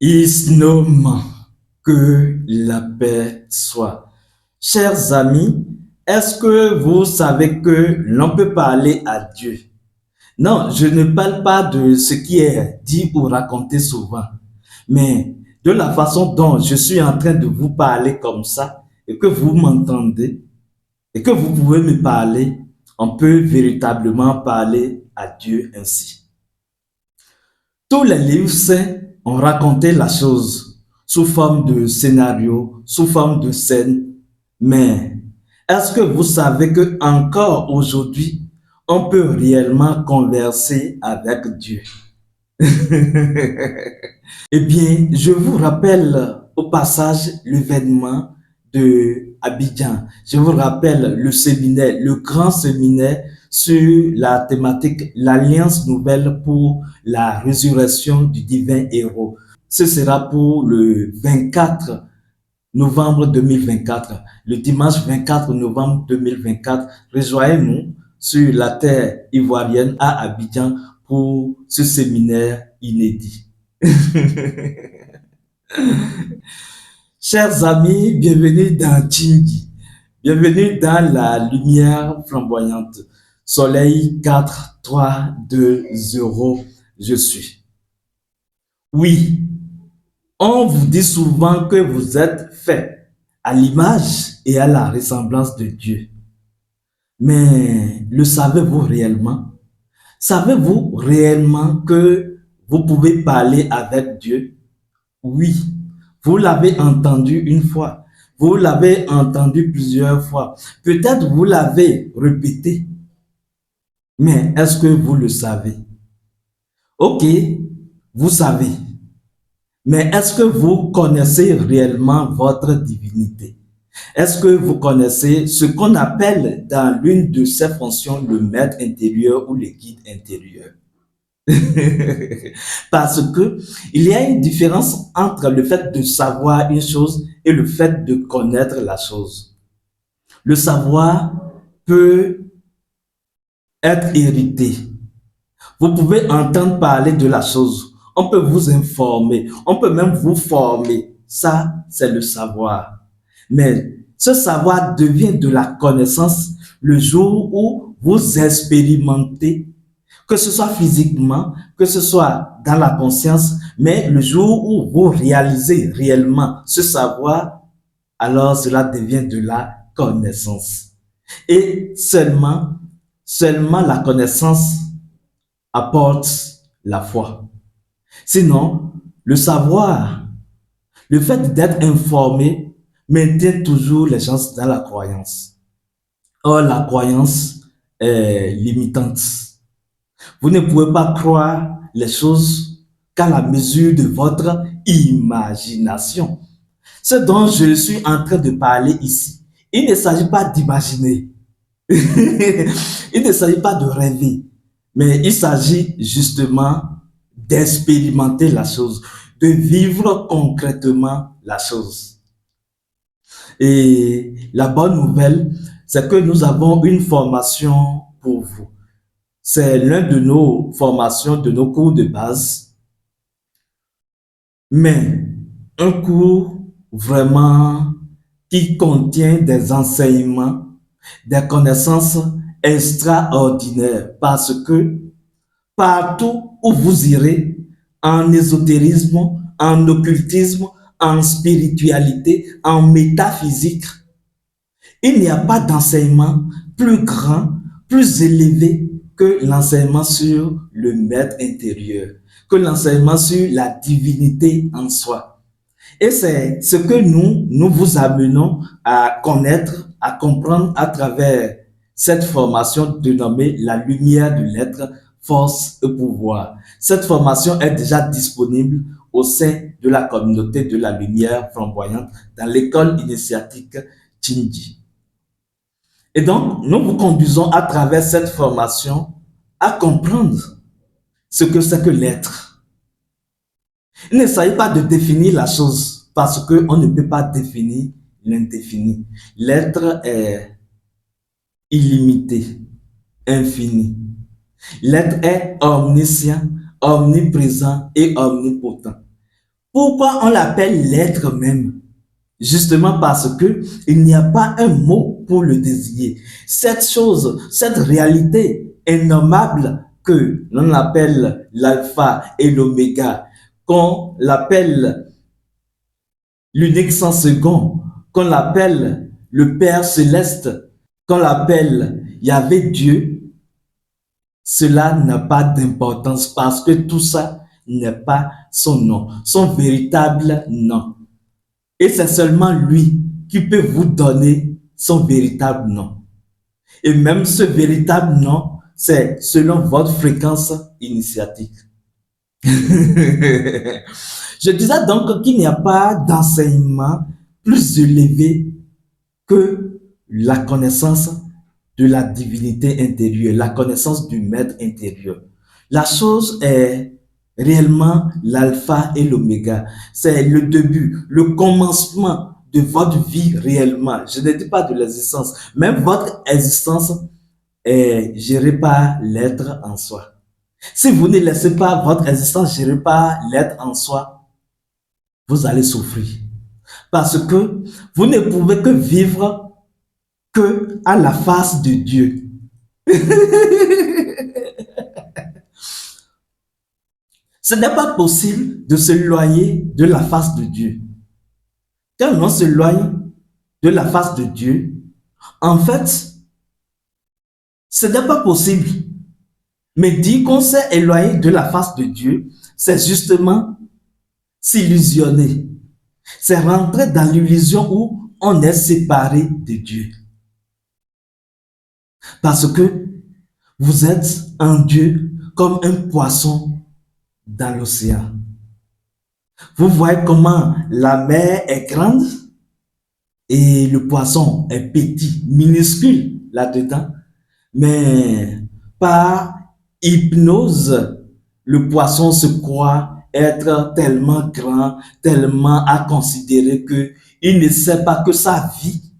Isnom, que la paix soit. Chers amis, est-ce que vous savez que l'on peut parler à Dieu? Non, je ne parle pas de ce qui est dit ou raconté souvent, mais de la façon dont je suis en train de vous parler comme ça et que vous m'entendez et que vous pouvez me parler, on peut véritablement parler à Dieu ainsi. Tous les livres saints ont raconté la chose sous forme de scénario, sous forme de scène. Mais est-ce que vous savez que encore aujourd'hui, on peut réellement converser avec Dieu? Eh bien, je vous rappelle au passage l'événement de Abidjan. Je vous rappelle le séminaire, le grand séminaire sur la thématique l'Alliance nouvelle pour la résurrection du divin héros. Ce sera pour le 24 novembre 2024, le dimanche 24 novembre 2024. Rejoignez-nous sur la terre ivoirienne à Abidjan pour ce séminaire inédit. Chers amis, bienvenue dans Chingy. Bienvenue dans la lumière flamboyante. Soleil 4, 3, 2, 0, je suis. Oui, on vous dit souvent que vous êtes fait à l'image et à la ressemblance de Dieu. Mais le savez-vous réellement? Savez-vous réellement que vous pouvez parler avec Dieu? Oui, vous l'avez entendu une fois, vous l'avez entendu plusieurs fois, peut-être vous l'avez répété, mais est-ce que vous le savez? Ok, vous savez, mais est-ce que vous connaissez réellement votre divinité? Est-ce que vous connaissez ce qu'on appelle dans l'une de ses fonctions le maître intérieur ou le guide intérieur? Parce que il y a une différence entre le fait de savoir une chose et le fait de connaître la chose. Le savoir peut être hérité. Vous pouvez entendre parler de la chose. On peut vous informer. On peut même vous former. Ça, c'est le savoir. Mais ce savoir devient de la connaissance le jour où vous expérimentez, que ce soit physiquement, que ce soit dans la conscience, mais le jour où vous réalisez réellement ce savoir, alors cela devient de la connaissance. Et seulement la connaissance apporte la foi. Sinon, le savoir, le fait d'être informé maintient toujours les gens dans la croyance. Or, la croyance est limitante. Vous ne pouvez pas croire les choses qu'à la mesure de votre imagination. Ce dont je suis en train de parler ici, il ne s'agit pas d'imaginer. Il ne s'agit pas de rêver, mais il s'agit justement d'expérimenter la chose, de vivre concrètement la chose. Et la bonne nouvelle, c'est que nous avons une formation pour vous. C'est l'un de nos formations, de nos cours de base, mais un cours vraiment qui contient des enseignements, des connaissances extraordinaires parce que partout où vous irez, en ésotérisme, en occultisme, en spiritualité, en métaphysique, il n'y a pas d'enseignement plus grand, plus élevé que l'enseignement sur le maître intérieur, que l'enseignement sur la divinité en soi. Et c'est ce que nous vous amenons à connaître, à comprendre à travers cette formation dénommée la lumière de l'être, force et pouvoir. Cette formation est déjà disponible au sein de la communauté de la lumière flamboyante dans l'école initiatique Chingy. Et donc, nous vous conduisons à travers cette formation à comprendre ce que c'est que l'être. Il ne s'agit pas de définir la chose parce qu'on ne peut pas définir l'indéfini. L'être est illimité, infini. L'être est omniscient, omniprésent et omnipotent. Pourquoi on l'appelle l'être même? Justement parce que il n'y a pas un mot pour le désigner. Cette chose, cette réalité innommable que l'on appelle l'alpha et l'oméga, qu'on l'appelle l'unique sans second, qu'on l'appelle le Père céleste, qu'on l'appelle Yahvé Dieu, cela n'a pas d'importance parce que tout ça n'est pas son nom, son véritable nom. Et c'est seulement lui qui peut vous donner son véritable nom. Et même ce véritable nom, c'est selon votre fréquence initiatique. Je disais donc qu'il n'y a pas d'enseignement plus élevé que la connaissance de la divinité intérieure, la connaissance du maître intérieur. La chose est réellement l'alpha et l'oméga. C'est le début, le commencement de votre vie réellement. Je ne dis pas de l'existence. Même votre existence est gérée par l'être en soi. Si vous ne laissez pas votre existence gérée par l'être en soi, vous allez souffrir. Parce que vous ne pouvez que vivre que à la face de Dieu. Ce n'est pas possible de s'éloigner de la face de Dieu. Quand on s'éloigne de la face de Dieu, en fait, ce n'est pas possible. Mais dire qu'on s'est éloigné de la face de Dieu, c'est justement s'illusionner. C'est rentrer dans l'illusion où on est séparé de Dieu. Parce que vous êtes en Dieu comme un poisson dans l'océan. Vous voyez comment la mer est grande et le poisson est petit, minuscule là-dedans. Mais par hypnose, le poisson se croit être tellement grand, tellement à considérer que il ne sait pas que sa vie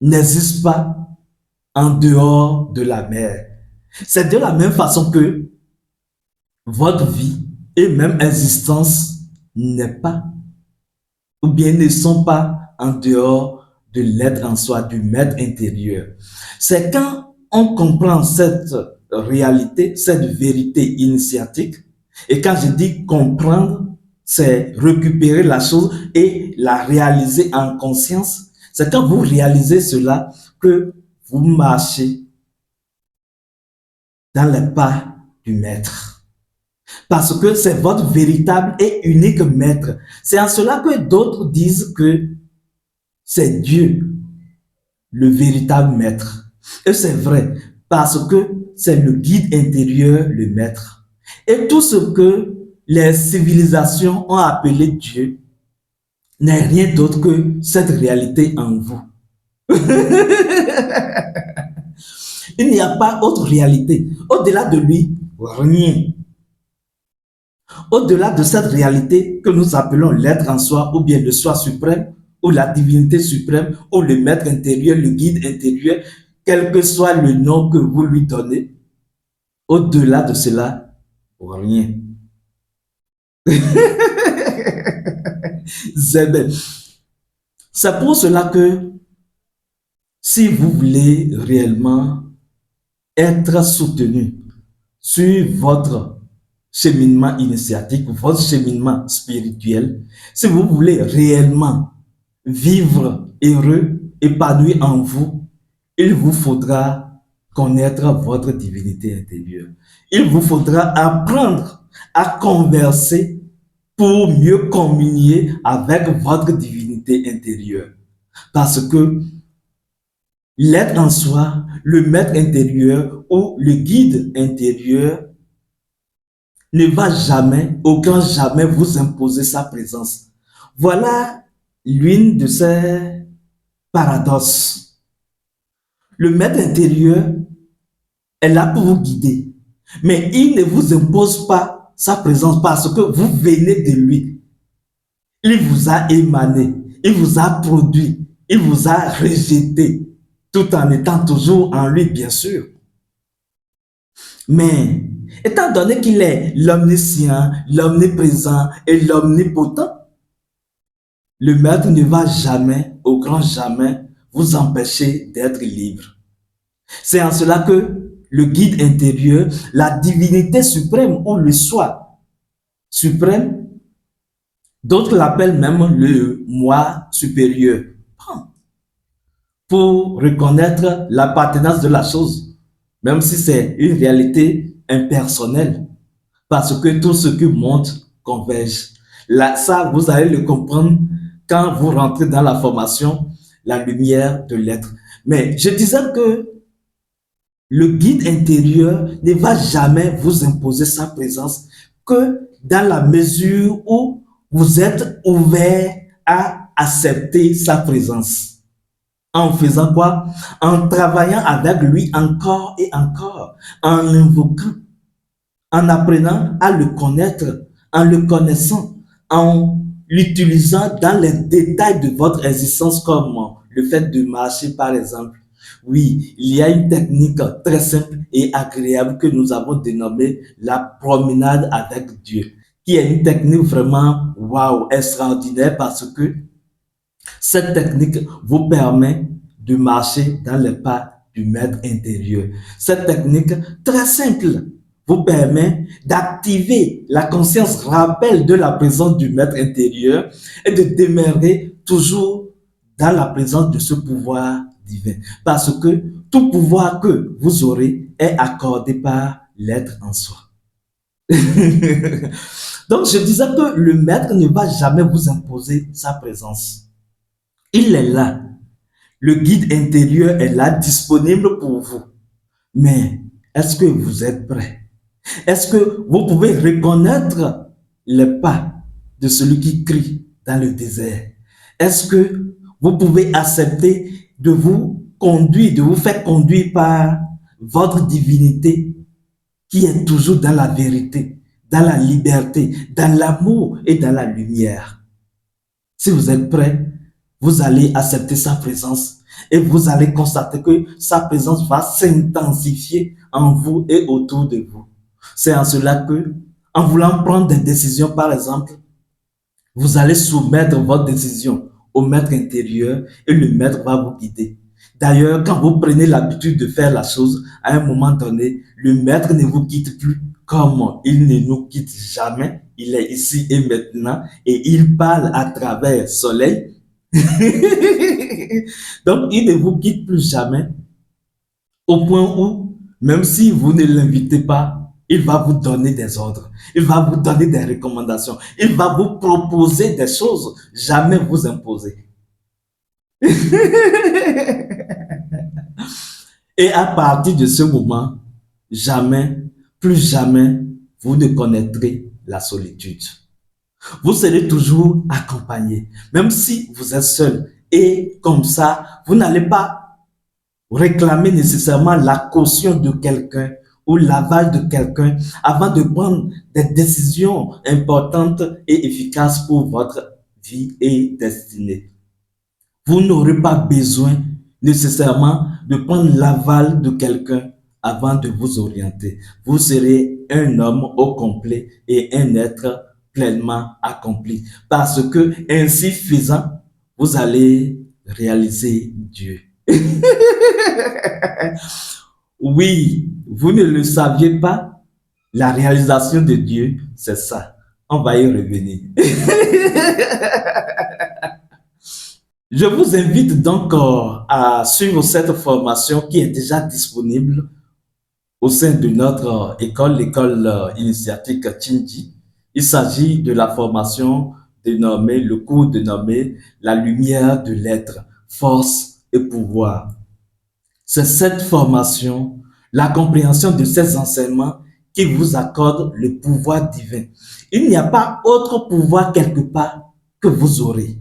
n'existe pas en dehors de la mer. C'est de la même façon que votre vie et même existence n'est pas ou bien ne sont pas en dehors de l'être en soi, du maître intérieur. C'est quand on comprend cette réalité, cette vérité initiatique, et quand je dis comprendre, c'est récupérer la chose et la réaliser en conscience. C'est quand vous réalisez cela que vous marchez dans les pas du maître. Parce que c'est votre véritable et unique maître. C'est en cela que d'autres disent que c'est Dieu, le véritable maître. Et c'est vrai, parce que c'est le guide intérieur, le maître. Et tout ce que les civilisations ont appelé Dieu n'est rien d'autre que cette réalité en vous. Il n'y a pas autre réalité. Au-delà de lui, rien. Au-delà de cette réalité que nous appelons l'être en soi, ou bien le soi suprême, ou la divinité suprême, ou le maître intérieur, le guide intérieur, quel que soit le nom que vous lui donnez, au-delà de cela, rien. C'est pour cela que si vous voulez réellement être soutenu sur votre cheminement initiatique, votre cheminement spirituel, si vous voulez réellement vivre heureux, épanoui en vous, il vous faudra connaître votre divinité intérieure. Il vous faudra apprendre à converser pour mieux communier avec votre divinité intérieure. Parce que l'être en soi, le maître intérieur ou le guide intérieur ne va jamais, aucun jamais vous imposer sa présence. Voilà l'une de ces paradoxes. Le maître intérieur est là pour vous guider, mais il ne vous impose pas sa présence parce que vous venez de lui. Il vous a émané, il vous a produit, il vous a rejeté, tout en étant toujours en lui, bien sûr. Mais Étant donné qu'il est l'omniscient, l'omniprésent et l'omnipotent, le maître ne va jamais, au grand jamais, vous empêcher d'être libre. C'est en cela que le guide intérieur, la divinité suprême ou le soi suprême, d'autres l'appellent même le moi supérieur, pour reconnaître l'appartenance de la chose, même si c'est une réalité impersonnelle, parce que tout ce qui monte converge. Là, ça, vous allez le comprendre quand vous rentrez dans la formation, la lumière de l'être. Mais je disais que le guide intérieur ne va jamais vous imposer sa présence que dans la mesure où vous êtes ouvert à accepter sa présence. En faisant quoi? En travaillant avec lui encore et encore, en l'invoquant, en apprenant à le connaître, en le connaissant, en l'utilisant dans les détails de votre existence, comme le fait de marcher par exemple. Oui, il y a une technique très simple et agréable que nous avons dénommée la promenade avec Dieu, qui est une technique vraiment waouh, extraordinaire, parce que cette technique vous permet de marcher dans les pas du maître intérieur. Cette technique très simple vous permet d'activer la conscience rappel de la présence du maître intérieur et de demeurer toujours dans la présence de ce pouvoir divin. Parce que tout pouvoir que vous aurez est accordé par l'être en soi. Donc, je disais que le maître ne va jamais vous imposer sa présence. Il est là. Le guide intérieur est là, disponible pour vous. Mais est-ce que vous êtes prêt? Est-ce que vous pouvez reconnaître les pas de celui qui crie dans le désert? Est-ce que vous pouvez accepter de vous conduire, de vous faire conduire par votre divinité qui est toujours dans la vérité, dans la liberté, dans l'amour et dans la lumière? Si vous êtes prêt, vous allez accepter sa présence et vous allez constater que sa présence va s'intensifier en vous et autour de vous. C'est en cela que, en voulant prendre des décisions, par exemple, vous allez soumettre votre décision au maître intérieur et le maître va vous guider. D'ailleurs, quand vous prenez l'habitude de faire la chose, à un moment donné, le maître ne vous quitte plus comme il ne nous quitte jamais. Il est ici et maintenant et il parle à travers le soleil. Donc, il ne vous quitte plus jamais au point où, même si vous ne l'invitez pas, il va vous donner des ordres, il va vous donner des recommandations, il va vous proposer des choses, jamais vous imposer. Et à partir de ce moment, jamais, plus jamais, vous ne connaîtrez la solitude. Vous serez toujours accompagné, même si vous êtes seul. Et comme ça, vous n'allez pas réclamer nécessairement la caution de quelqu'un ou l'aval de quelqu'un avant de prendre des décisions importantes et efficaces pour votre vie et destinée. Vous n'aurez pas besoin nécessairement de prendre l'aval de quelqu'un avant de vous orienter. Vous serez un homme au complet et un être pleinement accompli. Parce que ainsi faisant, vous allez réaliser Dieu. Oui, vous ne le saviez pas, la réalisation de Dieu, c'est ça. On va y revenir. Je vous invite donc à suivre cette formation qui est déjà disponible au sein de notre école, l'école initiatique Chinji. Il s'agit de la formation dénommée, le cours dénommé La lumière de l'être, force et pouvoir. C'est cette formation, la compréhension de ces enseignements qui vous accorde le pouvoir divin. Il n'y a pas autre pouvoir quelque part que vous aurez.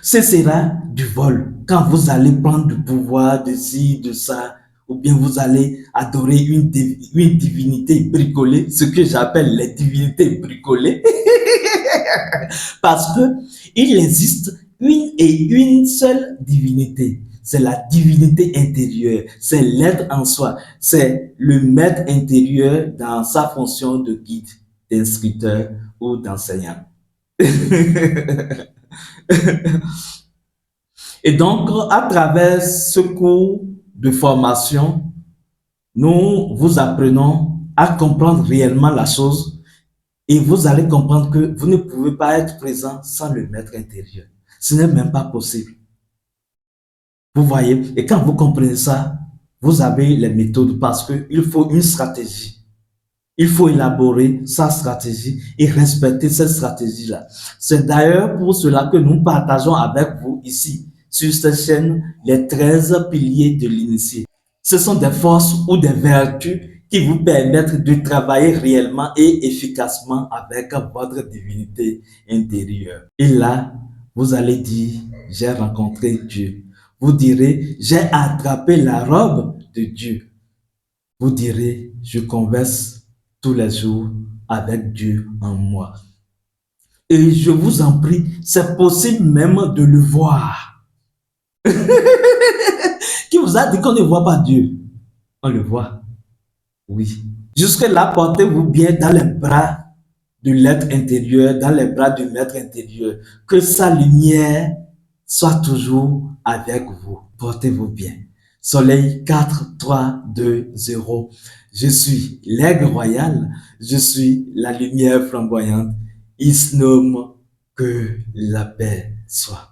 Ce sera du vol. Quand vous allez prendre du pouvoir de ci, de ça, ou bien vous allez adorer une divinité bricolée, ce que j'appelle les divinités bricolées, parce que il existe une et une seule divinité. c'est la divinité intérieure, c'est l'être en soi, c'est le maître intérieur dans sa fonction de guide, d'instructeur ou d'enseignant. Et donc, à travers ce cours de formation, nous vous apprenons à comprendre réellement la chose et vous allez comprendre que vous ne pouvez pas être présent sans le maître intérieur. Ce n'est même pas possible. Vous voyez, et quand vous comprenez ça, vous avez les méthodes parce qu'il faut une stratégie. Il faut élaborer sa stratégie et respecter cette stratégie-là. C'est d'ailleurs pour cela que nous partageons avec vous ici, sur cette chaîne, les 13 piliers de l'initié. Ce sont des forces ou des vertus qui vous permettent de travailler réellement et efficacement avec votre divinité intérieure. Et là, vous allez dire, j'ai rencontré Dieu. Vous direz, j'ai attrapé la robe de Dieu. Vous direz, je converse tous les jours avec Dieu en moi. Et je vous en prie, c'est possible même de le voir. Qui vous a dit qu'on ne voit pas Dieu? On le voit. Oui. Jusque-là, portez-vous bien dans les bras de l'être intérieur, dans les bras du maître intérieur. Que sa lumière soit toujours avec vous. Portez-vous bien. Soleil 4, 3, 2, 0. Je suis l'aigle royal. Je suis la lumière flamboyante. Il se nomme que la paix soit.